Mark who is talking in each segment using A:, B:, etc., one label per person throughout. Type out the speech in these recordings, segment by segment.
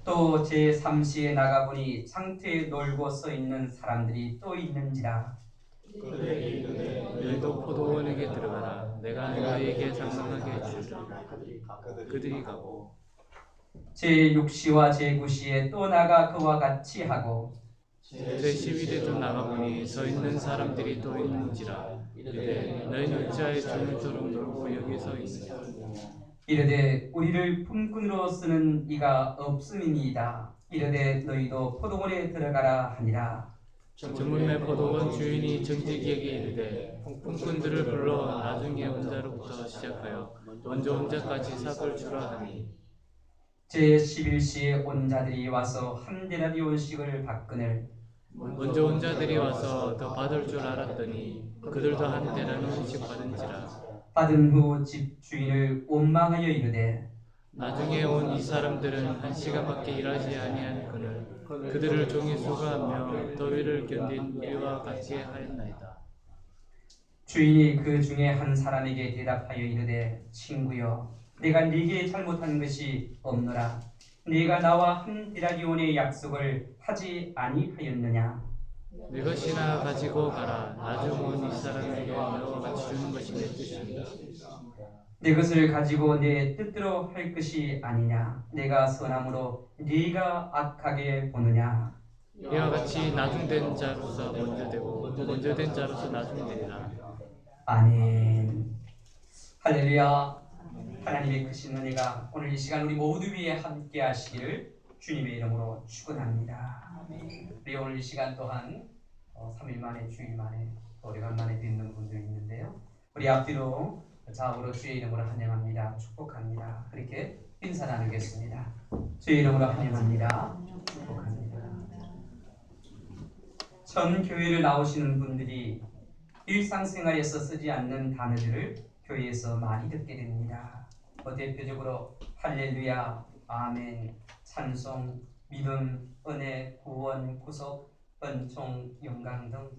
A: 또 제3시에 나가보니 창터에 놀고 서 있는 사람들이 또 있는지라.
B: 그들에게 이르되 너희도 포도원에게 들어가라. 내가 너희에게 상상하게 해주리라. 그들이 가고
A: 제6시와 제9시에 또 나가 그와 같이 하고
B: 제11에도 나가보니 서 있는 사람들이 또 있는지라. 이르되 너희는 어찌하여 주물도록 놀고 여기 서 있느냐.
A: 이르되 우리를 품꾼으로 쓰는 이가 없음이니이다. 이르되 너희도 포도원에 들어가라 하니라.
B: 저물매 포도원 주인이 정직에게 이르되 품꾼들을 불러 나중에 온 자로부터 시작하여 먼저 온 자까지 삭을 주라 하니
A: 제11시에 온 자들이 와서 한 데나리온씩을 받거늘
B: 먼저 온 자들이 와서 더 받을 줄 알았더니 그들도 한 데나리온씩 받은지라.
A: 받은 후 집 주인을 원망하여 이르되
B: 나중에 온 이 사람들은 한 시간밖에 일하지 아니하거늘 그들을 종이 수고하며 더위를 견딘 이와 같이 하였나이다.
A: 주인이 그 중에 한 사람에게 대답하여 이르되 친구여 내가 네게 잘못한 것이 없노라. 네가 나와 한 데나리온의 약속을 하지 아니하였느냐.
B: 네 것이나 가지고 가라. 나중 온 이 사람에게 너와 같이 주는 것이 내 뜻입니다.
A: 내 것을 가지고 내 뜻대로 할 것이 아니냐. 내가 선함으로 네가 악하게 보느냐.
B: 이와 같이 나중된 자로서 먼저 되고 먼저 된 자로서 나중 되리라.
A: 아멘. 할렐루야. 하나님의 크신 은혜가 오늘 이 시간 우리 모두 위에 함께 하시기를 주님의 이름으로 축원합니다. 우리 오늘 이 시간 또한 3일 만에 주일 만에 오래간만에 뵙는 분들이 있는데요. 우리 앞뒤로 좌우로 주의 이름으로 환영합니다. 축복합니다. 그렇게 인사 나누겠습니다. 주의 이름으로 환영합니다. 축복합니다. 전 교회를 나오시는 분들이 일상생활에서 쓰지 않는 단어들을 교회에서 많이 듣게 됩니다. 대표적으로 할렐루야, 아멘, 찬송, 믿음, 은혜, 구원, 구속, 은총, 영광 등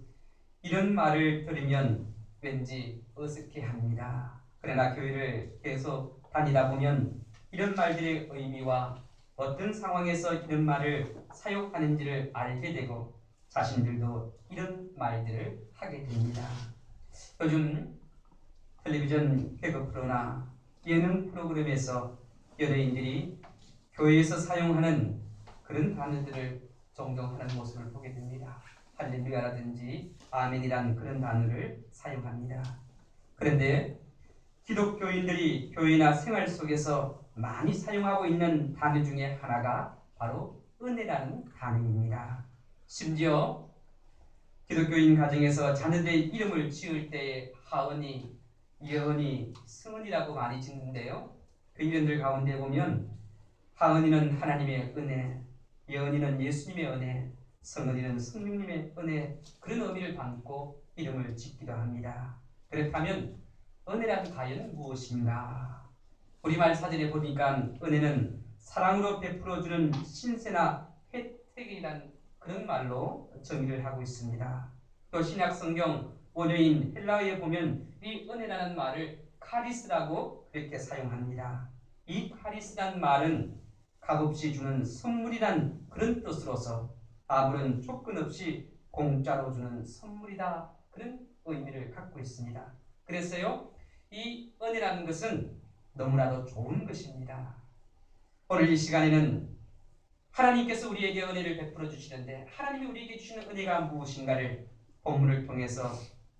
A: 이런 말을 들으면 왠지 어색해합니다. 그러나 교회를 계속 다니다 보면 이런 말들의 의미와 어떤 상황에서 이런 말을 사용하는지를 알게 되고 자신들도 이런 말들을 하게 됩니다. 요즘 텔레비전 개그 프로나 예능 프로그램에서 연예인들이 교회에서 사용하는 그런 단어들을 종종 하는 모습을 보게 됩니다. 할렐루야라든지 아멘이란 그런 단어를 사용합니다. 그런데 기독교인들이 교회나 생활 속에서 많이 사용하고 있는 단어 중에 하나가 바로 은혜라는 단어입니다. 심지어 기독교인 가정에서 자녀들의 이름을 지을 때 하은이, 예은이, 승은이라고 많이 짓는데요. 그 이름들 가운데 보면 하은이는 하나님의 은혜, 예은이는 예수님의 은혜, 성은이는 성령님의 은혜, 그런 의미를 담고 이름을 짓기도 합니다. 그렇다면 은혜란 과연 무엇인가? 우리말 사전에 보니까 은혜는 사랑으로 베풀어주는 신세나 혜택이란 그런 말로 정의를 하고 있습니다. 또 신약 성경 원어인 헬라어에 보면 이 은혜라는 말을 카리스라고 그렇게 사용합니다. 이 카리스라는 말은 값없이 주는 선물이란 그런 뜻으로서 아무런 조건 없이 공짜로 주는 선물이다 그런 의미를 갖고 있습니다. 그래서요 이 은혜라는 것은 너무나도 좋은 것입니다. 오늘 이 시간에는 하나님께서 우리에게 은혜를 베풀어 주시는데 하나님이 우리에게 주시는 은혜가 무엇인가를 본문을 통해서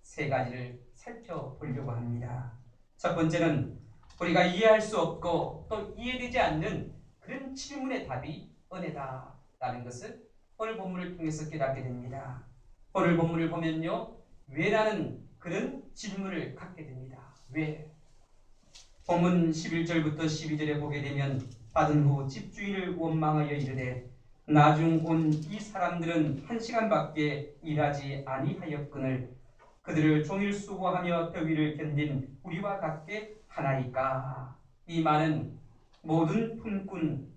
A: 세 가지를 살펴보려고 합니다. 첫 번째는 우리가 이해할 수 없고 또 이해되지 않는 그런 질문의 답이 은혜다라는 것을 오늘 본문을 통해서 깨닫게 됩니다. 오늘 본문을 보면요. 왜라는 그런 질문을 갖게 됩니다. 왜? 본문 11절부터 12절에 보게 되면 받은 후 집주인을 원망하여 이르되 나중 온 이 사람들은 한 시간밖에 일하지 아니하였거늘 그들을 종일 수고하며 더위를 견딘 우리와 같게 하나이까. 이 말은 모든 품꾼,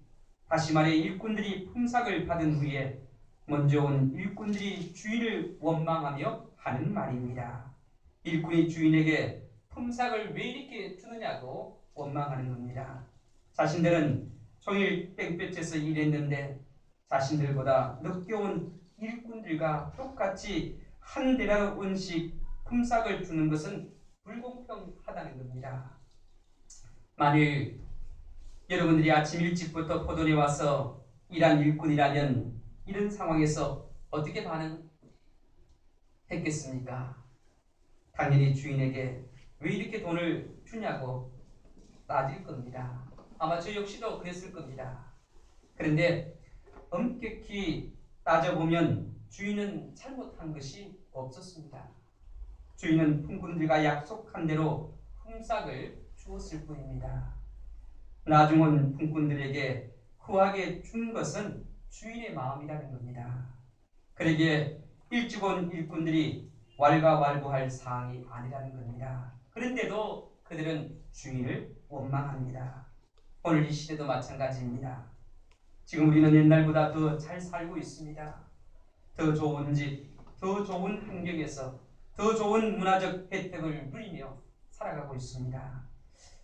A: 다시 말해 일꾼들이 품삯을 받은 후에 먼저 온 일꾼들이 주인을 원망하며 하는 말입니다. 일꾼이 주인에게 품삯을 왜 이렇게 주느냐고 원망하는 겁니다. 자신들은 종일 땡볕에서 일했는데 자신들보다 늦게 온 일꾼들과 똑같이 한 대라 원씩 품삯을 주는 것은 불공평하다는 겁니다. 만일 여러분들이 아침 일찍부터 포도원에 와서 일한 일꾼이라면 이런 상황에서 어떻게 반응했겠습니까? 당연히 주인에게 왜 이렇게 돈을 주냐고 따질 겁니다. 아마 저 역시도 그랬을 겁니다. 그런데 엄격히 따져보면 주인은 잘못한 것이 없었습니다. 주인은 품꾼들과 약속한 대로 품삯을 주었을 뿐입니다. 나중 온 품꾼들에게 후하게 준 것은 주인의 마음이라는 겁니다. 그러기에 일찍 온 일꾼들이 왈가왈부할 사항이 아니라는 겁니다. 그런데도 그들은 주인을 원망합니다. 오늘 이 시대도 마찬가지입니다. 지금 우리는 옛날보다 더 잘 살고 있습니다. 더 좋은 집, 더 좋은 환경에서 더 좋은 문화적 혜택을 누리며 살아가고 있습니다.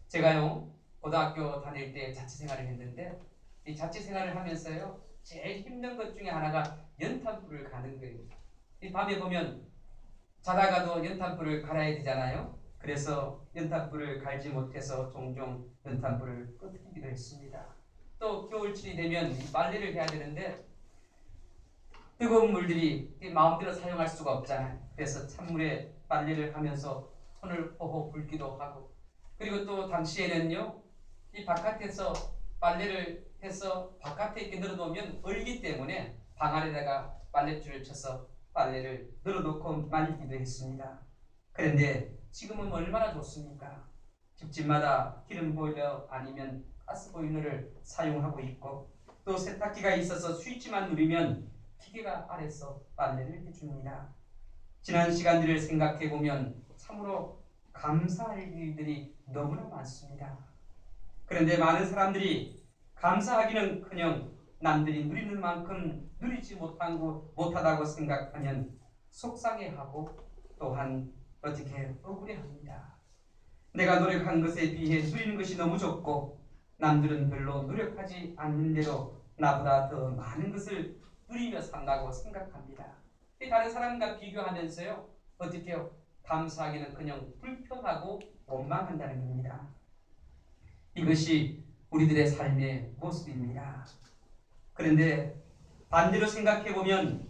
A: 제가요 고등학교 다닐 때 자취생활을 했는데 이 자취생활을 하면서요 제일 힘든 것 중에 하나가 연탄불을 가는 거예요. 이 밤에 보면 자다가도 연탄불을 갈아야 되잖아요. 그래서 연탄불을 갈지 못해서 종종 연탄불을 꺼뜨리기도 했습니다. 또 겨울철이 되면 빨래를 해야 되는데 뜨거운 물들이 마음대로 사용할 수가 없잖아요. 그래서 찬물에 빨래를 하면서 손을 호호 붉기도 하고, 그리고 또 당시에는요 이 바깥에서 빨래를 해서 바깥에 이렇게 널어놓으면 얼기 때문에 방 안에다가 빨랫줄을 쳐서 빨래를 널어놓고 말리기도 했습니다. 그런데 지금은 얼마나 좋습니까? 집집마다 기름 보일러 아니면 가스 보일러를 사용하고 있고, 또 세탁기가 있어서 스위치만 누르면 기계가 아래서 빨래를 해줍니다. 지난 시간들을 생각해 보면 참으로 감사할 일들이 너무나 많습니다. 그런데 많은 사람들이 감사하기는커녕 남들이 누리는 만큼 누리지 못하다고 생각하면 속상해하고 또한 어떻게 억울해합니다. 내가 노력한 것에 비해 누리는 것이 너무 적고 남들은 별로 노력하지 않는데도 나보다 더 많은 것을 누리며 산다고 생각합니다. 다른 사람과 비교하면서요 어떻게 해요? 감사하기는커녕 불평하고 원망한다는 겁니다. 이것이 우리들의 삶의 모습입니다. 그런데 반대로 생각해보면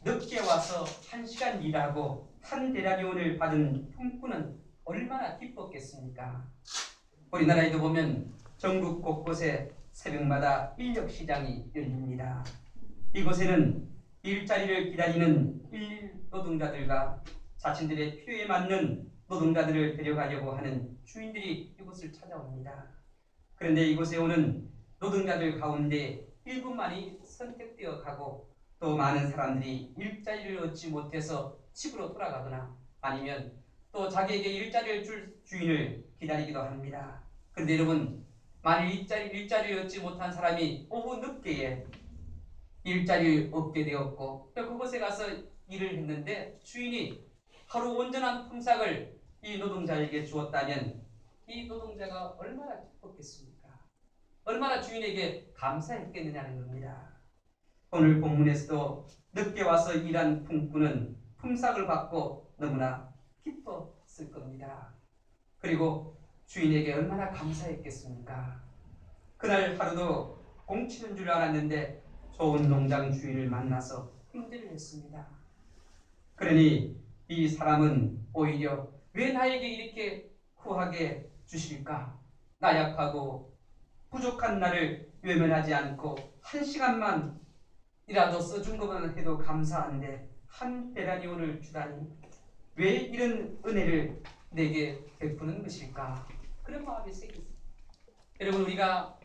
A: 늦게 와서 1시간 일하고 한 대라리온을 받은 품꾼은 얼마나 기뻤겠습니까? 우리나라에도 보면 전국 곳곳에 새벽마다 인력시장이 열립니다. 이곳에는 일자리를 기다리는 일노동자들과 자신들의 필요에 맞는 노동자들을 데려가려고 하는 주인들이 이곳을 찾아옵니다. 그런데 이곳에 오는 노동자들 가운데 일부만이 선택되어 가고 또 많은 사람들이 일자리를 얻지 못해서 집으로 돌아가거나 아니면 또 자기에게 일자리를 줄 주인을 기다리기도 합니다. 그런데 여러분, 만일 일자리를 얻지 못한 사람이 오후 늦게에 일자리를 얻게 되었고 또 그곳에 가서 일을 했는데 주인이 하루 온전한 품삯을 이 노동자에게 주었다면 이 노동자가 얼마나 기뻤겠습니까? 얼마나 주인에게 감사했겠느냐는 겁니다. 오늘 본문에서도 늦게 와서 일한 품꾼은 품삯을 받고 너무나 기뻤을 겁니다. 그리고 주인에게 얼마나 감사했겠습니까? 그날 하루도 공치는 줄 알았는데 좋은 농장 주인을 만나서 흥들을 했습니다. 그러니 이 사람은 오히려 왜 나에게 이렇게 후하게 주실까? 나약하고 부족한 나를 외면하지 않고 1시간만이라도 써준 것만 해도 감사한데 한 데나리온을 주다니 왜 이런 은혜를 내게 베푸는 것일까? 그런 마음이 생겼습니다. 여러분, 우리가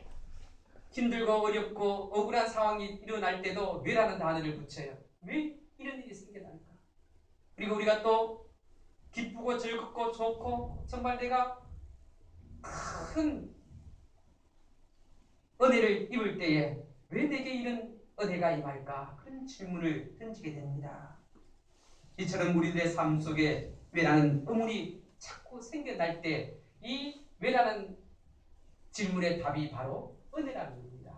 A: 힘들고 어렵고 억울한 상황이 일어날 때도 왜라는 단어를 붙여요. 왜 이런 일이 생겨날까? 그리고 우리가 또 기쁘고 즐겁고 좋고 정말 내가 큰 은혜를 입을 때에 왜 내게 이런 은혜가 임할까? 그런 질문을 던지게 됩니다. 이처럼 우리들의 삶 속에 왜라는 의문이 자꾸 생겨날 때 이 왜라는 질문의 답이 바로 은혜라는 겁니다.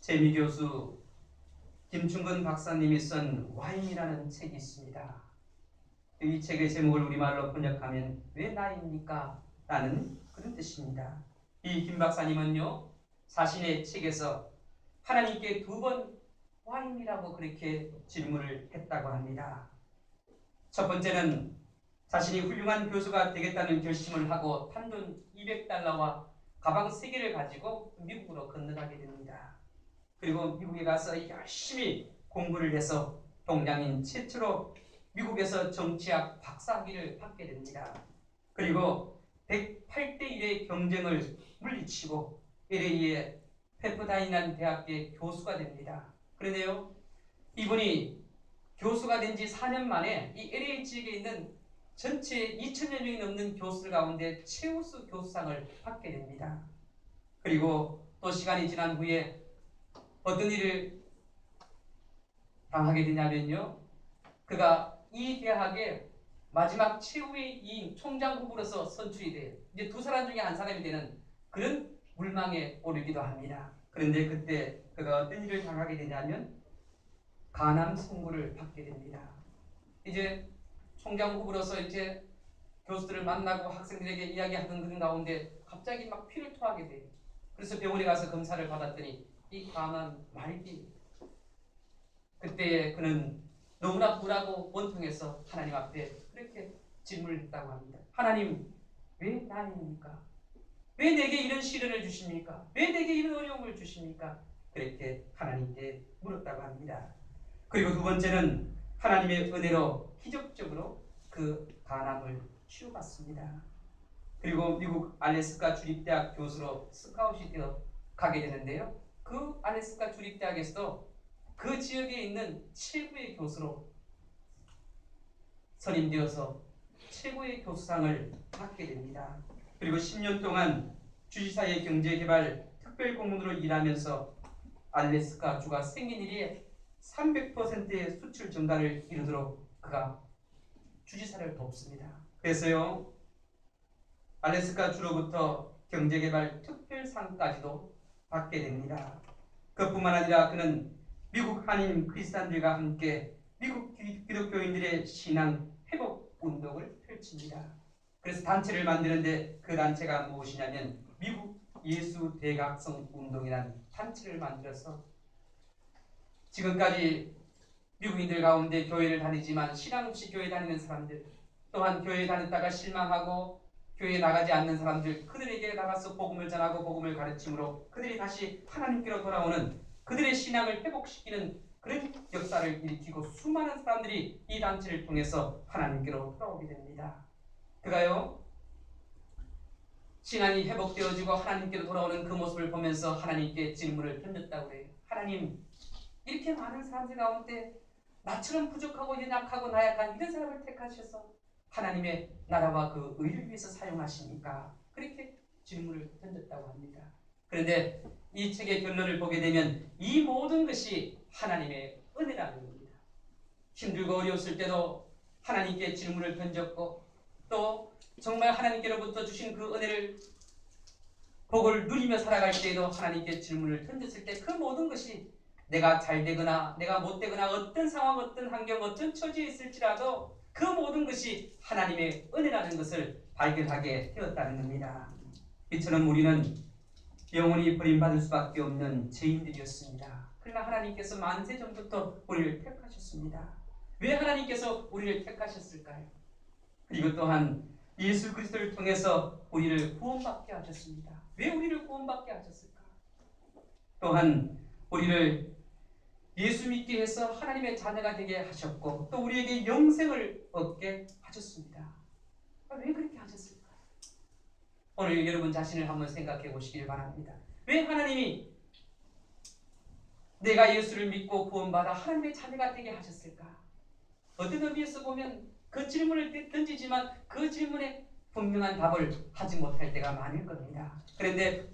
A: 재미교수 김충근 박사님이 쓴 와인이라는 책이 있습니다. 이 책의 제목을 우리말로 번역하면 왜 나입니까? 라는 그런 뜻입니다. 이 김 박사님은요, 자신의 책에서 하나님께 2번 와인이라고 그렇게 질문을 했다고 합니다. 첫 번째는 자신이 훌륭한 교수가 되겠다는 결심을 하고 단돈 $200와 가방 3개를 가지고 미국으로 건너가게 됩니다. 그리고 미국에 가서 열심히 공부를 해서 동양인 최초로 미국에서 정치학 박사학위를 받게 됩니다. 그리고 108대 1의 경쟁을 물리치고 LA의 페퍼다인이라는 대학의 교수가 됩니다. 그런데요, 이분이 교수가 된 지 4년 만에 이 LA 지역에 있는 전체 2,000여 명이 넘는 교수들 가운데 최우수 교수상을 받게 됩니다. 그리고 또 시간이 지난 후에 어떤 일을 당하게 되냐면요, 그가 이 대학의 마지막 최후의 2인 총장 후보로서 선출이 돼요. 이제 2사람 중에 한 사람이 되는 그런 물망에 오르기도 합니다. 그런데 그때 그가 어떤 일을 당하게 되냐면 간암 선고를 받게 됩니다. 이제 총장 후보로서 이제 교수들을 만나고 학생들에게 이야기하던 그런 가운데 갑자기 막 피를 토하게 돼요. 그래서 병원에 가서 검사를 받았더니 이 간암 말기. 그때 그는 너무나 불하고 원통해서 하나님 앞에 그렇게 질문을 했다고 합니다. 하나님, 왜 나입니까? 왜 내게 이런 시련을 주십니까? 왜 내게 이런 어려움을 주십니까? 그렇게 하나님께 물었다고 합니다. 그리고 2번째는 하나님의 은혜로 기적적으로 그 간암을 치유받습니다. 그리고 미국 알래스카 주립대학 교수로 스카웃이 되어 가게 되는데요, 그 알래스카 주립대학에서도 그 지역에 있는 최고의 교수로 선임되어서 최고의 교수상을 받게 됩니다. 그리고 10년 동안 주지사의 경제개발 특별고문으로 일하면서 알래스카 주가 생긴일에 300%의 수출 증가를 이루도록 그가 주지사를 돕습니다. 그래서요, 알래스카 주로부터 경제개발 특별상까지도 받게 됩니다. 그뿐만 아니라 그는 미국 한인 크리스찬들과 함께 미국 기독교인들의 신앙 회복 운동을 펼칩니다. 그래서 단체를 만드는데 그 단체가 무엇이냐면 미국 예수 대각성 운동이라는 단체를 만들어서 지금까지 미국인들 가운데 교회를 다니지만 신앙 없이 교회 다니는 사람들, 또한 교회 다녔다가 실망하고 교회에 나가지 않는 사람들, 그들에게 나가서 복음을 전하고 복음을 가르침으로 그들이 다시 하나님께로 돌아오는, 그들의 신앙을 회복시키는 그런 역사를 일으키고 수많은 사람들이 이 단체를 통해서 하나님께로 돌아오게 됩니다. 그가요, 신앙이 회복되어지고 하나님께로 돌아오는 그 모습을 보면서 하나님께 질문을 던졌다고 해요. 하나님, 이렇게 많은 사람들 가운데 나처럼 부족하고 연약하고 나약한 이런 사람을 택하셔서 하나님의 나라와 그 의를 위해서 사용하십니까? 그렇게 질문을 던졌다고 합니다. 그런데 이 책의 결론을 보게 되면 이 모든 것이 하나님의 은혜라는 겁니다. 힘들고 어려웠을 때도 하나님께 질문을 던졌고, 또 정말 하나님께로부터 주신 그 은혜를 복을 누리며 살아갈 때에도 하나님께 질문을 던졌을 때 그 모든 것이 내가 잘 되거나 내가 못 되거나 어떤 상황, 어떤 환경, 어떤 처지에 있을지라도 그 모든 것이 하나님의 은혜라는 것을 발견하게 되었다는 겁니다. 이처럼 우리는 영원히 버림받을 수밖에 없는 죄인들이었습니다. 그러나 하나님께서 만세 전부터 우리를 택하셨습니다. 왜 하나님께서 우리를 택하셨을까요? 그리고 또한 예수 그리스도를 통해서 우리를 구원받게 하셨습니다. 왜 우리를 구원받게 하셨을까? 또한 우리를 예수 믿게 해서 하나님의 자녀가 되게 하셨고, 또 우리에게 영생을 얻게 하셨습니다. 왜 그렇게 하셨을까? 오늘 여러분 자신을 한번 생각해 보시길 바랍니다. 왜 하나님이 내가 예수를 믿고 구원받아 하나님의 자녀가 되게 하셨을까? 어떤 의미에서 보면 그 질문을 던지지만 그 질문에 분명한 답을 하지 못할 때가 많을 겁니다. 그런데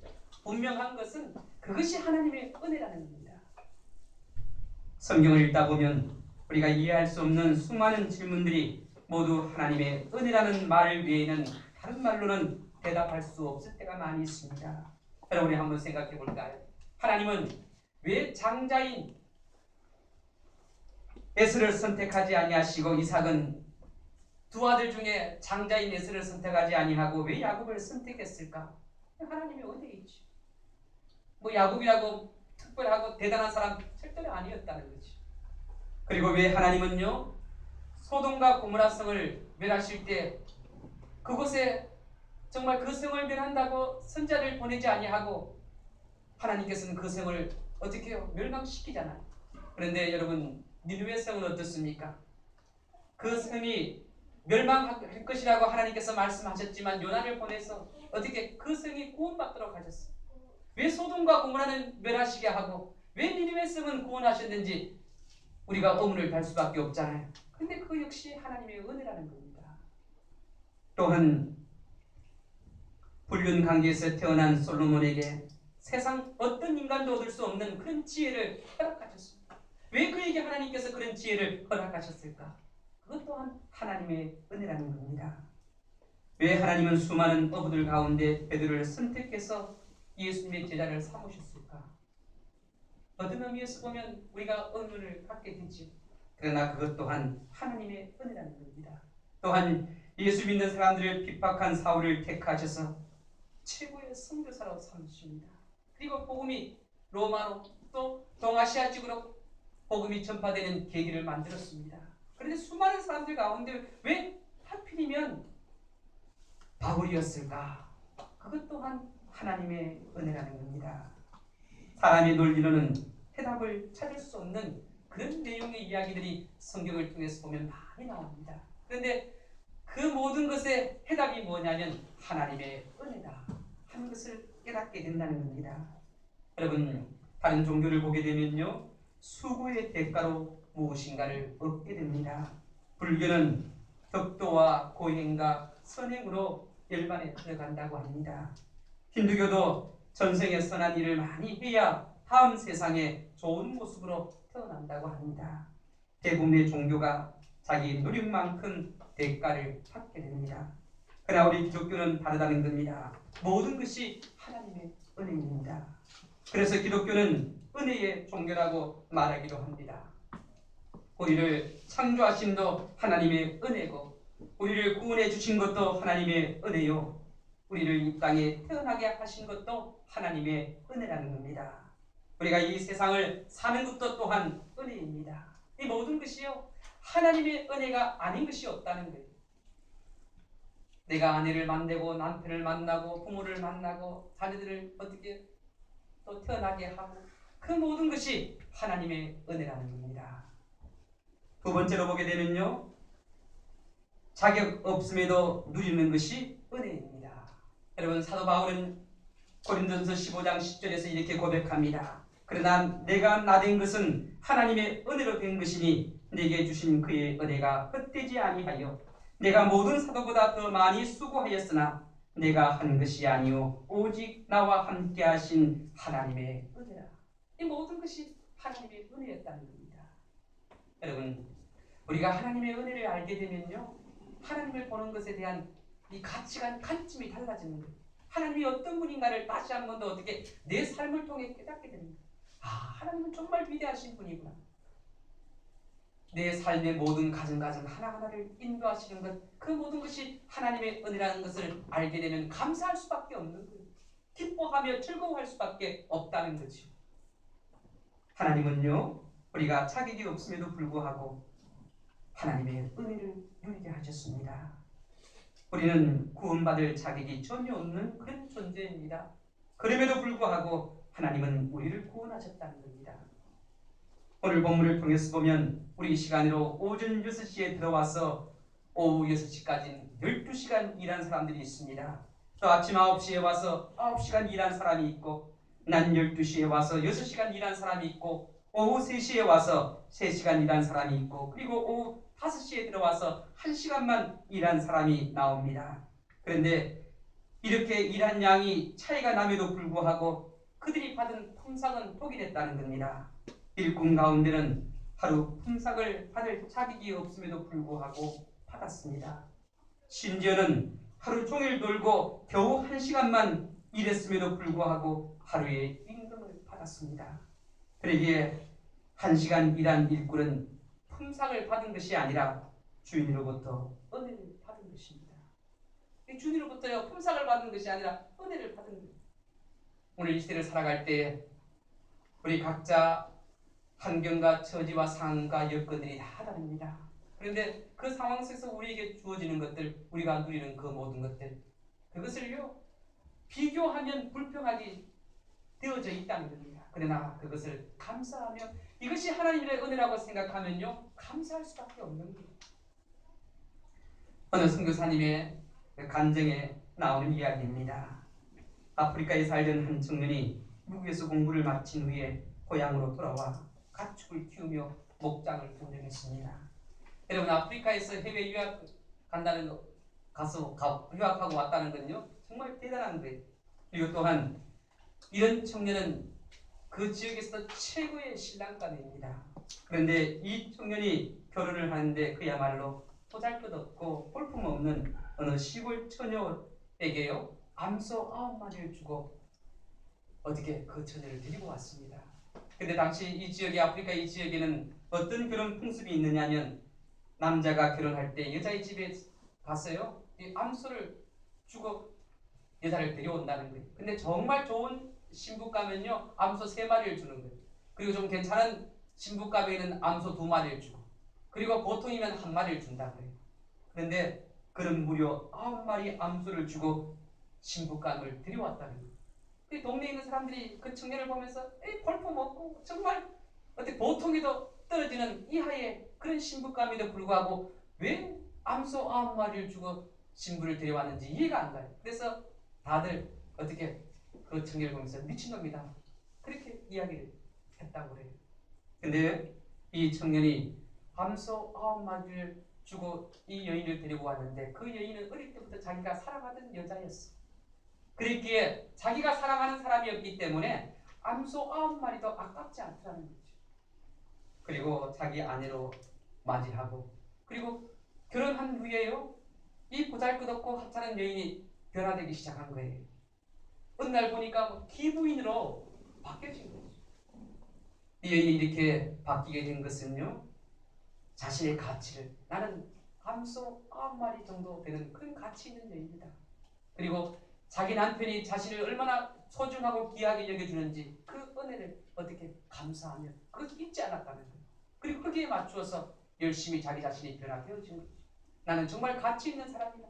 A: 분명한 것은 그것이 하나님의 은혜라는 겁니다. 성경을 읽다 보면 우리가 이해할 수 없는 수많은 질문들이 모두 하나님의 은혜라는 말 외에는 다른 말로는 대답할 수 없을 때가 많이 있습니다. 여러분이 한번 생각해 볼까요? 하나님은 왜 장자인 에서를 선택하지 아니하시고 이삭은 두 아들 중에 장자인 에서를 선택하지 아니하고 왜 야곱을 선택했을까? 하나님의 은혜에 있지. 뭐 야곱이라고 특별하고 대단한 사람 절대로 아니었다는 거지. 그리고 왜 하나님은요 소돔과 고모라 성을 멸하실 때 그곳에 정말 그 성을 멸한다고 선자를 보내지 아니하고 하나님께서는 그 성을 어떻게 해요? 멸망시키잖아요. 그런데 여러분 니느웨 성은 어떻습니까? 그 성이 멸망할 것이라고 하나님께서 말씀하셨지만 요나를 보내서 어떻게 그 성이 구원받도록 하셨어요. 왜 소돔과 고모라는 멸하시게 하고 왜 니느웨 성은 구원하셨는지 우리가 의문을 달 수밖에 없잖아요. 근데 그 역시 하나님의 은혜라는 겁니다. 또한 불륜 관계에서 태어난 솔로몬에게 세상 어떤 인간도 얻을 수 없는 그런 지혜를 허락하셨습니다. 왜 그에게 하나님께서 그런 지혜를 허락하셨을까? 그것 또한 하나님의 은혜라는 겁니다. 왜 하나님은 수많은 어부들 가운데 베드로를 선택해서 예수님의 제자를 삼으셨을까? 어떤 의미에서 보면 우리가 의문을 갖게 되죠. 그러나 그것 또한 하나님의 은혜라는 겁니다. 또한 예수 믿는 사람들을 핍박한 사울을 택하셔서 최고의 선교사로 삼으십니다. 그리고 복음이 로마로 또 동아시아 쪽으로 복음이 전파되는 계기를 만들었습니다. 그런데 수많은 사람들 가운데 왜 하필이면 바울이었을까? 그것 또한 하나님의 은혜라는 겁니다. 사람의 논리로는 해답을 찾을 수 없는 그런 내용의 이야기들이 성경을 통해서 보면 많이 나옵니다. 그런데 그 모든 것의 해답이 뭐냐면 하나님의 은혜다 하는 것을 깨닫게 된다는 겁니다. 여러분 다른 종교를 보게 되면요 수고의 대가로 무엇인가를 얻게 됩니다. 불교는 덕도와 고행과 선행으로 열반에 들어간다고 합니다. 힌두교도 전생에 선한 일을 많이 해야 다음 세상에 좋은 모습으로 태어난다고 합니다. 대부분의 종교가 자기 노력만큼 대가를 받게 됩니다. 그러나 우리 기독교는 다르다는 겁니다. 모든 것이 하나님의 은혜입니다. 그래서 기독교는 은혜의 종교라고 말하기도 합니다. 우리를 창조하신 도 하나님의 은혜고 우리를 구원해 주신 것도 하나님의 은혜요 우리를 이 땅에 태어나게 하신 것도 하나님의 은혜라는 겁니다. 우리가 이 세상을 사는 것도 또한 은혜입니다. 이 모든 것이요 하나님의 은혜가 아닌 것이 없다는 거예요. 내가 아내를 만나고 남편을 만나고 부모를 만나고 자녀들을 어떻게 또 태어나게 하고 그 모든 것이 하나님의 은혜라는 겁니다. 두 번째로 보게 되면요 자격 없음에도 누리는 것이 은혜입니다. 여러분 사도 바울은 고린도전서 15장 10절에서 이렇게 고백합니다. 그러나 내가 나된 것은 하나님의 은혜로 된 것이니 내게 주신 그의 은혜가 헛되지 아니하여 내가 모든 사도보다 더 많이 수고하였으나 내가 한 것이 아니요 오직 나와 함께 하신 하나님의 은혜라. 이 모든 것이 하나님의 은혜였다는 겁니다. 여러분 우리가 하나님의 은혜를 알게 되면요 하나님을 보는 것에 대한 이 가치관, 관점이 달라지는 거예요. 하나님이 어떤 분인가를 다시 한 번 더 어떻게 내 삶을 통해 깨닫게 됩니다. 아, 하나님은 정말 위대하신 분이구나. 내 삶의 모든 가정가정 하나하나를 인도하시는 것, 그 모든 것이 하나님의 은혜라는 것을 알게 되면 감사할 수밖에 없는 거예요. 기뻐하며 즐거워할 수밖에 없다는 거죠. 하나님은요, 우리가 자격이 없음에도 불구하고 하나님의 은혜를 누리게 하셨습니다. 우리는 구원받을 자격이 전혀 없는 그런 존재입니다. 그럼에도 불구하고 하나님은 우리를 구원하셨다는 겁니다. 오늘 본문을 통해서 보면 우리 시간으로 오전 6시에 들어와서 오후 6시까지 12시간 일한 사람들이 있습니다. 또 아침 9시에 와서 9시간 일한 사람이 있고 낮 12시에 와서 6시간 일한 사람이 있고 오후 3시에 와서 3시간 일한 사람이 있고 그리고 오후 5시에 들어와서 1시간만 일한 사람이 나옵니다. 그런데 이렇게 일한 양이 차이가 남에도 불구하고 그들이 받은 품삯은 동일했다는 겁니다. 일꾼 가운데는 하루 품삯을 받을 자격이 없음에도 불구하고 받았습니다. 심지어는 하루 종일 놀고 겨우 1시간만 일했음에도 불구하고 하루에 임금을 받았습니다. 그러기에 1시간 일한 일꾼은 품삯을 받은 것이 아니라 주인으로부터 은혜를 받은 것입니다. 이 주인으로부터 품삯을 받은 것이 아니라 은혜를 받은 것. 오늘 이 시대를 살아갈 때 우리 각자 환경과 처지와 상황과 여건들이 다 다릅니다. 그런데 그 상황 속에서 우리에게 주어지는 것들, 우리가 누리는 그 모든 것들, 그것을요 비교하면 불평하게 되어져 있다는 겁니다. 그러나 그것을 감사하며 이것이 하나님의 은혜라고 생각하면요 감사할 수밖에 없는 거예요. 어느 선교사님의 간증에 나오는 이야기입니다. 아프리카에 살던 한 청년이 미국에서 공부를 마친 후에 고향으로 돌아와 가축을 키우며 목장을 운영했습니다. 여러분, 아프리카에서 해외 유학 간다는 거, 가서 유학하고 왔다는 건요 정말 대단한 거예요. 그리고 또한 이런 청년은 그 지역에서 최고의 신랑감입니다. 그런데 이 청년이 결혼을 하는데 그야말로 보잘것없고 볼품없는 어느 시골 처녀에게요 암소 9마리를 주고 어떻게 그 처녀를 데리고 왔습니다. 근데 당시 이 지역에, 아프리카 이 지역에는 어떤 결혼 풍습이 있느냐면 남자가 결혼할 때 여자의 집에 가서요 이 암소를 주고 여자를 데려온다는 거예요. 근데 정말 좋은 신부가면요 암소 3마리를 주는 거예요. 그리고 좀 괜찮은 신부가면은 암소 2마리를 주고, 그리고 보통이면 1마리를 준다고 해요. 그런데 그는 무려 9마리 암소를 주고 신부감을 데려왔다는 거예요. 그 동네에 있는 사람들이 그 청년을 보면서 볼품없고 정말 어떻게 보통에도 떨어지는 이하의 그런 신부감에도 불구하고 왜 암소 9마리를 주고 신부를 데려왔는지 이해가 안 가요. 그래서 다들 어떻게 그 청년을 보면서 미친놈이다 그렇게 이야기를 했다고 그래요. 근데 이 청년이 암소 9마리를 주고 이 여인을 데리고 왔는데 그 여인은 어릴 때부터 자기가 사랑하던 여자였어. 그랬기에 자기가 사랑하는 사람이었기 때문에 암소 9마리도 아깝지 않더라는 거죠. 그리고 자기 아내로 맞이하고, 그리고 결혼한 후에요 이 보잘것없고 하찮은 여인이 변화되기 시작한 거예요. 어느 날 보니까 기부인으로 바뀌어진 거죠. 이 여인이 이렇게 바뀌게 된 것은요 자신의 가치를, 나는 암소 9마리 정도 되는 그런 가치 있는 여인이다. 그리고 자기 남편이 자신을 얼마나 소중하고 귀하게 여겨주는지 그 은혜를 어떻게 감사하며 그것을 잊지 않았다는 거예요. 그리고 거기에 맞추어서 열심히 자기 자신이 변화되어진 거죠. 나는 정말 가치 있는 사람이다.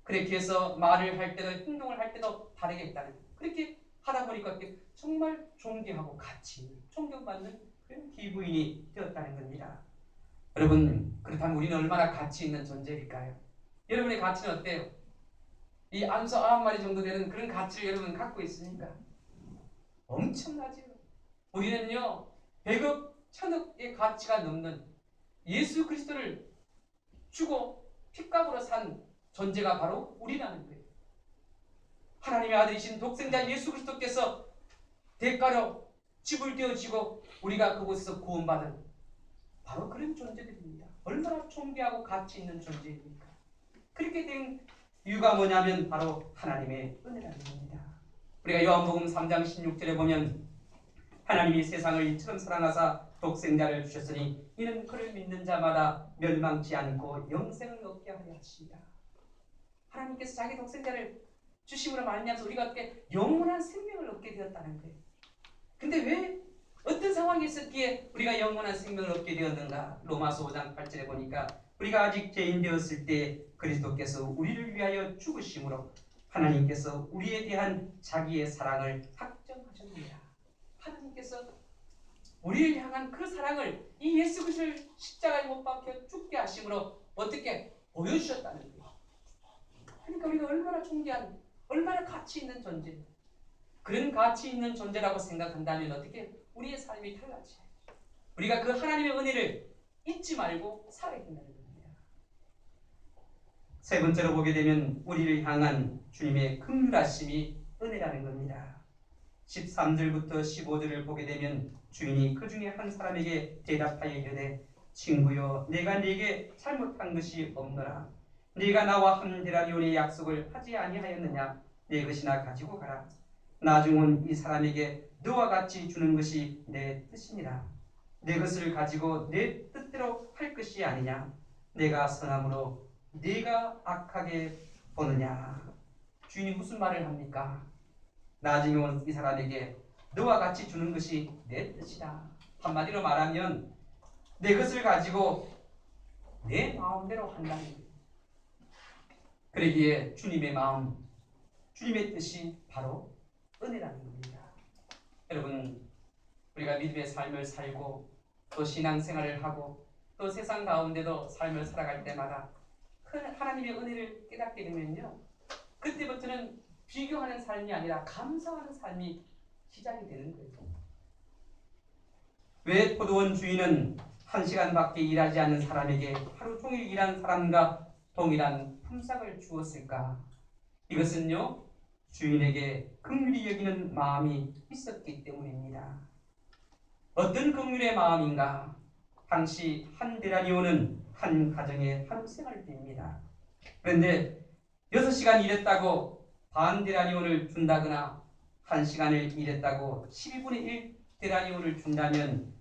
A: 그렇게 해서 말을 할 때도 행동을 할 때도 다르게 했다는 거예요. 그렇게 하다 보니까 정말 존귀하고 가치 있는, 존경받는 그런 기부인이 되었다는 겁니다. 여러분, 그렇다면 우리는 얼마나 가치 있는 존재일까요? 여러분의 가치는 어때요? 이 암소 9마리 정도 되는 그런 가치를 여러분 갖고 있습니까? 엄청나죠. 우리는요 100억, 1000억의 가치가 넘는 예수 그리스도를 주고 핏값으로 산 존재가 바로 우리라는 거예요. 하나님의 아들이신 독생자 예수 그리스도께서 대가로 지불되어지고 우리가 그곳에서 구원받은 바로 그런 존재들입니다. 얼마나 존귀하고 가치 있는 존재입니까? 그렇게 된 이유가 뭐냐면 바로 하나님의 은혜라는 겁니다. 우리가 요한복음 3장 16절에 보면 하나님이 세상을 이처럼 사랑하사 독생자를 주셨으니 이는 그를 믿는 자마다 멸망치 않고 영생을 얻게 하려 하십니다. 하나님께서 자기 독생자를 주심으로 말미암아서 우리가 어떻게 영원한 생명을 얻게 되었다는 거예요. 근데 왜 어떤 상황이 있었기에 우리가 영원한 생명을 얻게 되었는가? 로마서 5장 8절에 보니까 우리가 아직 죄인 되었을 때 그리스도께서 우리를 위하여 죽으심으로 하나님께서 우리에 대한 자기의 사랑을 확정하셨습니다. 하나님께서 우리를 향한 그 사랑을 이 예수 그리스도를 십자가에 못 박혀 죽게 하심으로 어떻게 보여주셨다는 거예요. 그러니까 우리가 얼마나 존귀한, 얼마나 가치 있는 존재, 그런 가치 있는 존재라고 생각한다면 어떻게 우리의 삶이 달라져요. 우리가 그 하나님의 은혜를 잊지 말고 살아야 된다는 겁니다. 세 번째로 보게 되면 우리를 향한 주님의 긍휼하심이 은혜라는 겁니다. 13절부터 15절을 보게 되면 주인이 그 중에 한 사람에게 대답하여 이르되 친구여 내가 네게 잘못한 것이 없노라. 네가 나와 한 데나리온의 약속을 하지 아니하였느냐. 네 것이나 가지고 가라. 나중은 이 사람에게 너와 같이 주는 것이 내 뜻이니라. 내 것을 가지고 내 뜻대로 할 것이 아니냐. 내가 선함으로 네가 악하게 보느냐. 주인이 무슨 말을 합니까? 나중에 온 이 사람에게 너와 같이 주는 것이 내 뜻이다. 한마디로 말하면 내 것을 가지고 내 마음대로 한다는 거예요. 그러기에 주님의 마음, 주님의 뜻이 바로 은혜라는 겁니다. 여러분, 우리가 믿음의 삶을 살고 또 신앙생활을 하고 또 세상 가운데도 삶을 살아갈 때마다 하나님의 은혜를 깨닫게 되면요, 그때부터는 비교하는 삶이 아니라 감사하는 삶이 시작이 되는 거예요. 왜 포도원 주인은 1시간밖에 일하지 않는 사람에게 하루 종일 일한 사람과 동일한 품삯을 주었을까? 이것은요, 주인에게 긍휼히 여기는 마음이 있었기 때문입니다. 어떤 긍휼의 마음인가? 당시 한 데나리온은 한 가정의 하루 생활비입니다. 그런데 6시간 일했다고 반 데나리온을 준다거나 1시간을 일했다고 12분의 1 데나리온을 준다면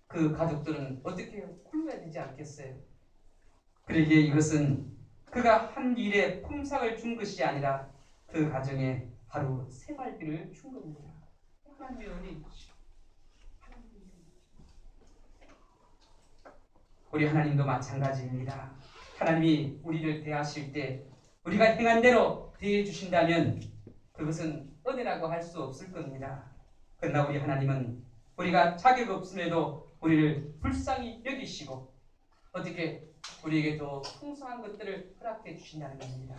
A: 그 가족들은 어떻게 해요? 굶어야 되지 않겠어요? 그러기에 이것은 그가 한 일에 품삯을 준 것이 아니라 그 가정에 하루 생활비를 준 겁니다. 하나님의 은혜. 우리 하나님도 마찬가지입니다. 하나님이 우리를 대하실 때 우리가 행한 대로 대해 주신다면 그것은 은혜라고 할 수 없을 겁니다. 그러나 우리 하나님은 우리가 자격 없음에도 우리를 불쌍히 여기시고 어떻게 우리에게 더 풍성한 것들을 허락해 주신다는 겁니다.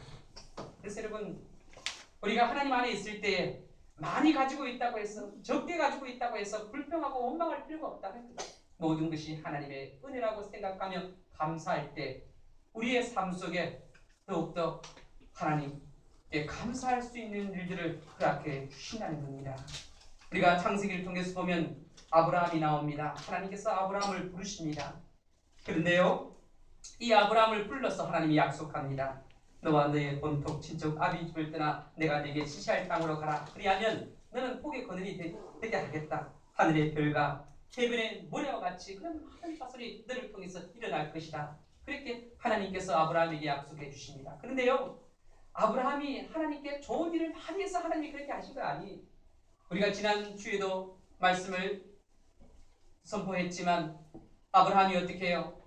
A: 그래서 여러분, 우리가 하나님 안에 있을 때 많이 가지고 있다고 해서, 적게 가지고 있다고 해서 불평하고 원망할 필요가 없다는 거예요. 모든 것이 하나님의 은혜라고 생각하며 감사할 때 우리의 삶 속에 더욱더 하나님께 감사할 수 있는 일들을 허락해 주신다는 겁니다. 우리가 창세기를 통해서 보면 아브라함이 나옵니다. 하나님께서 아브라함을 부르십니다. 그런데요, 이 아브라함을 불러서 하나님이 약속합니다. 너와 너의 본토 친척 아비 집을 떠나 내가 네게 지시할 땅으로 가라. 그리하면 너는 복의 거늘이 되게 하겠다. 하늘의 별과 해변의 모래와 같이 그런 많은 파솔이 너를 통해서 일어날 것이다. 그렇게 하나님께서 아브라함에게 약속해 주십니다. 그런데요, 아브라함이 하나님께 좋은 일을 많이 해서 하나님이 그렇게 하신 거 아니에요. 우리가 지난 주에도 말씀을 선포했지만 아브라함이 어떻게 해요?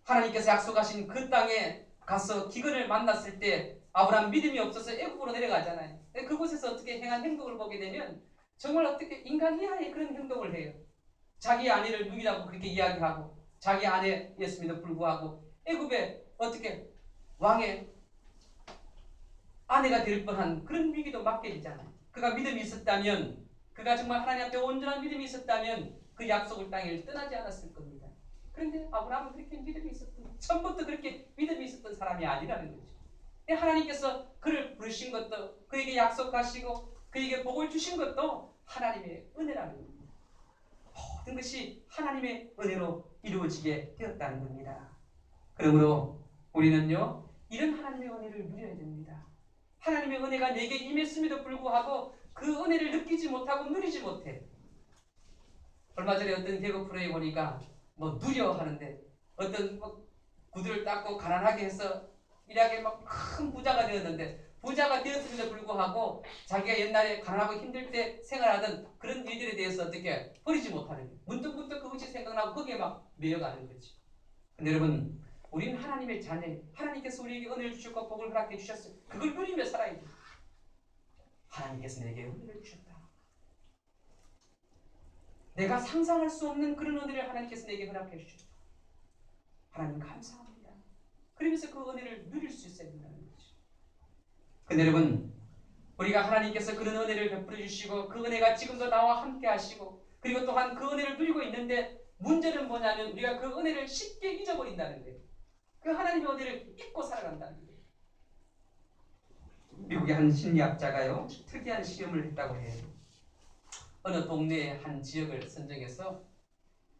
A: 하나님께서 약속하신 그 땅에 가서 기근을 만났을 때 아브라함 믿음이 없어서 애굽으로 내려가잖아요. 그곳에서 어떻게 행한 행동을 보게 되면 정말 어떻게 인간 이하의 그런 행동을 해요. 자기 아내를 누이라고 그렇게 이야기하고 자기 아내였음에도 불구하고 애굽에 어떻게 왕의 아내가 될 뻔한 그런 위기도 맞게 되잖아요. 그가 믿음이 있었다면, 그가 정말 하나님 앞에 온전한 믿음이 있었다면 그 약속을 땅을 떠나지 않았을 겁니다. 그런데 아브라함은 그렇게 믿음이 있었던, 처음부터 그렇게 믿음이 있었던 사람이 아니라는 거죠. 하나님께서 그를 부르신 것도, 그에게 약속하시고 그에게 복을 주신 것도 하나님의 은혜라는 겁니다. 모든 것이 하나님의 은혜로 이루어지게 되었다는 겁니다. 그러므로 우리는요, 이런 하나님의 은혜를 누려야 됩니다. 하나님의 은혜가 내게 임했음에도 불구하고 그 은혜를 느끼지 못하고 누리지 못해. 얼마 전에 어떤 개그 프로에 보니까 누려 하는데 어떤 구두를 닦고 가난하게 해서 일하게 막 큰 부자가 되었는데, 부자가 되었음에도 불구하고 자기가 옛날에 가난하고 힘들 때 생활하던 그런 일들에 대해서 어떻게 버리지 못하는 거예요. 문득문득 그것이 생각나고 거기에 막 매여가는 거지. 근데 여러분, 우리는 하나님의 자녀, 하나님께서 우리에게 은혜를 주셨고 복을 허락해 주셨어요. 그걸 누리며 살아야 돼요. 하나님께서 내게 은혜를 주셨다. 내가 상상할 수 없는 그런 은혜를 하나님께서 내게 허락해 주셨다. 하나님 감사합니다. 그러면서 그 은혜를 누릴 수 있어야 된다는 거죠. 근데 여러분, 우리가 하나님께서 그런 은혜를 베풀어 주시고 그 은혜가 지금도 나와 함께 하시고 그리고 또한 그 은혜를 누리고 있는데, 문제는 뭐냐면 우리가 그 은혜를 쉽게 잊어버린다는 거예요. 그 하나님의 은혜를 잊고 살아간다는 거예요. 미국의 한 심리학자가요, 특이한 시험을 했다고 해요. 어느 동네의 한 지역을 선정해서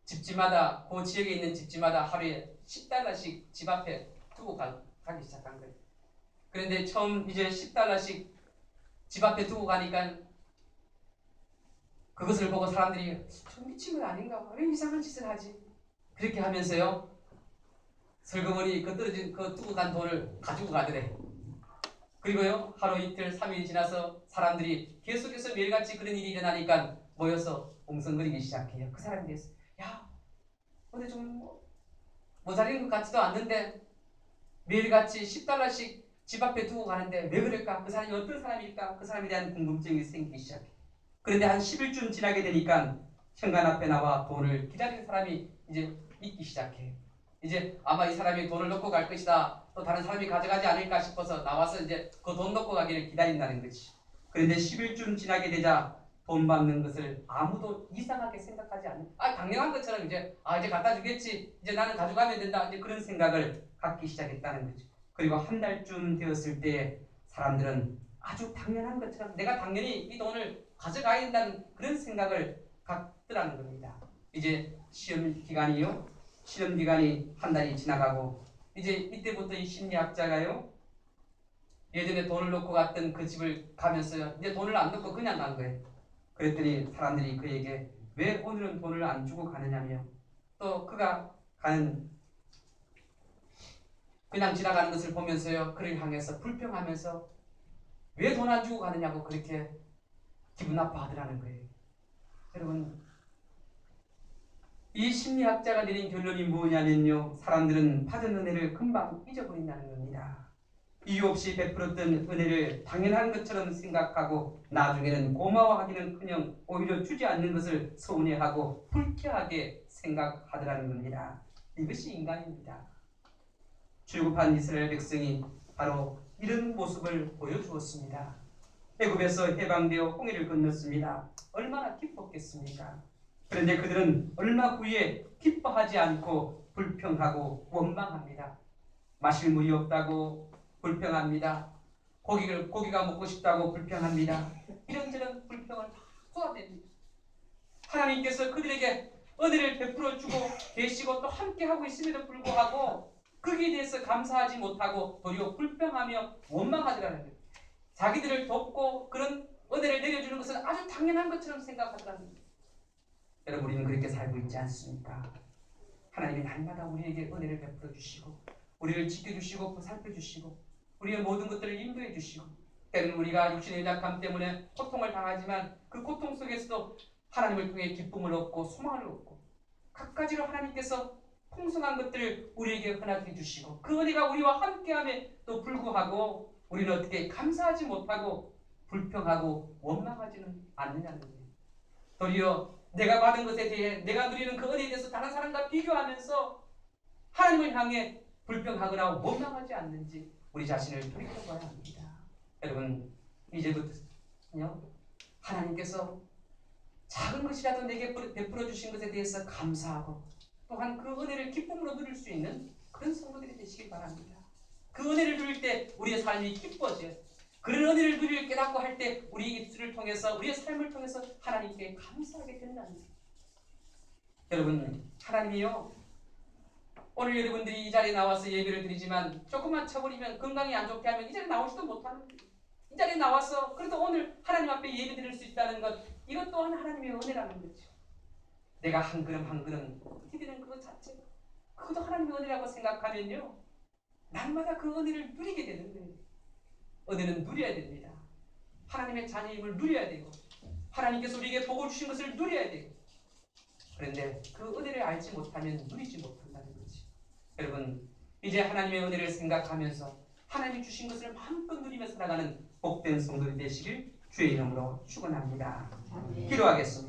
A: 집집마다, 그 지역에 있는 집집마다 하루에 $10씩 집 앞에 두고 가기 시작한 거예요. 그런데 처음 이제 $10씩 집 앞에 두고 가니까 그것을 보고 사람들이 저 미친 건 아닌가? 왜 이상한 짓을 하지? 그렇게 하면서요, 슬그머니 그 떨어진 그 두고 간 돈을 가지고 가더래. 그리고요, 하루 이틀 3일 지나서 사람들이 계속해서 매일같이 그런 일이 일어나니까 모여서 웅성거리기 시작해요. 그 사람에 대해서 야, 근데 좀 모자린 것 같지도 않는데 매일같이 10달러씩 집 앞에 두고 가는데 왜 그럴까? 그 사람이 어떤 사람일까? 그 사람에 대한 궁금증이 생기기 시작해요. 그런데 한 10일쯤 지나게 되니까 현관 앞에 나와 돈을 기다리는 사람이 이제 있기 시작해요. 이제 아마 이 사람이 돈을 넣고 갈 것이다. 또 다른 사람이 가져가지 않을까 싶어서 나와서 이제 그 돈 넣고 가기를 기다린다는 거지. 그런데 10일쯤 지나게 되자 돈 받는 것을 아무도 이상하게 생각하지 않는, 당연한 것처럼 이제 이제 갖다 주겠지. 이제 나는 가져가면 된다. 이제 그런 생각을 갖기 시작했다는 거죠. 그리고 한 달쯤 되었을 때 사람들은 아주 당연한 것처럼 내가 당연히 이 돈을 가져가야 된다는 그런 생각을 갖더라는 겁니다. 이제 시험 기간이 한 달이 지나가고 이제 이때부터 이 심리학자가요, 예전에 돈을 넣고 갔던 그 집을 가면서요, 이제 돈을 안 넣고 그냥 간 거예요. 그랬더니 사람들이 그에게 왜 오늘은 돈을 안 주고 가느냐며, 또 그가 그냥 지나가는 것을 보면서요, 그를 향해서 불평하면서 왜 돈 안 주고 가느냐고 그렇게 기분 나빠하더라는 거예요. 여러분, 이 심리학자가 내린 결론이 뭐냐면요, 사람들은 받은 은혜를 금방 잊어버린다는 겁니다. 이유 없이 베풀었던 은혜를 당연한 것처럼 생각하고 나중에는 고마워하기는커녕 오히려 주지 않는 것을 서운해하고 불쾌하게 생각하더라는 겁니다. 이것이 인간입니다. 출국한 이스라엘 백성이 바로 이런 모습을 보여주었습니다. 애굽에서 해방되어 홍해를 건넜습니다. 얼마나 기뻤겠습니까? 그런데 그들은 얼마 후에 기뻐하지 않고 불평하고 원망합니다. 마실 물이 없다고 불평합니다. 고기가 먹고 싶다고 불평합니다. 이런저런 불평을 다 쏟아냅니다. 하나님께서 그들에게 은혜를 베풀어 주고 계시고 또 함께 하고 있음에도 불구하고 거기에 대해서 감사하지 못하고 도리어 불평하며 원망하더라는 거예요. 자기들을 돕고 그런 은혜를 내려주는 것은 아주 당연한 것처럼 생각하더라는 거예요. 여러분, 우리는 그렇게 살고 있지 않습니까? 하나님이 날마다 우리에게 은혜를 베풀어 주시고 우리를 지켜주시고 보살펴주시고 우리의 모든 것들을 인도해 주시고, 때로는 우리가 육신의 약함 때문에 고통을 당하지만 그 고통 속에서도 하나님을 통해 기쁨을 얻고 소망을 얻고 갖가지로 하나님께서 풍성한 것들을 우리에게 허락해 주시고 그 은혜가 우리와 함께함에도 불구하고 우리는 어떻게 감사하지 못하고 불평하고 원망하지는 않느냐는 거예요. 도리어 내가 받은 것에 대해 내가 누리는 그 은혜에 대해서 다른 사람과 비교하면서 하나님을 향해 불평하거나 원망하지 않는지 우리 자신을 돌이켜봐야 합니다. 여러분, 이제부터요, 하나님께서 작은 것이라도 내게 베풀어 주신 것에 대해서 감사하고 또한 그 은혜를 기쁨으로 누릴 수 있는 그런 성도들이 되시길 바랍니다. 그 은혜를 누릴 때 우리의 삶이 기뻐져요. 그런 은혜를 누릴 깨닫고 할 때 우리 입술을 통해서 우리의 삶을 통해서 하나님께 감사하게 된다는 거예요. 여러분, 하나님이요, 오늘 여러분들이 이 자리에 나와서 예배를 드리지만 조금만 쳐버리면 건강이 안 좋게 하면 이 자리에 나오지도 못하는 거예요. 이 자리에 나와서 그래도 오늘 하나님 앞에 예배 드릴 수 있다는 것, 이것 또한 하나님의 은혜라는 거죠. 내가 한 걸음 한 걸음 디디는 그것 자체, 그것도 하나님의 은혜라고 생각하면요, 날마다 그 은혜를 누리게 되는 거예요. 은혜는 누려야 됩니다. 하나님의 자녀임을 누려야 되고 하나님께서 우리에게 복을 주신 것을 누려야 되고, 그런데 그 은혜를 알지 못하면 누리지 못한다는 거지. 여러분, 이제 하나님의 은혜를 생각하면서 하나님이 주신 것을 마음껏 누리며 살아가는 복된 성도들이 되시길 주의 이름으로 축원합니다. 기도하겠습니다.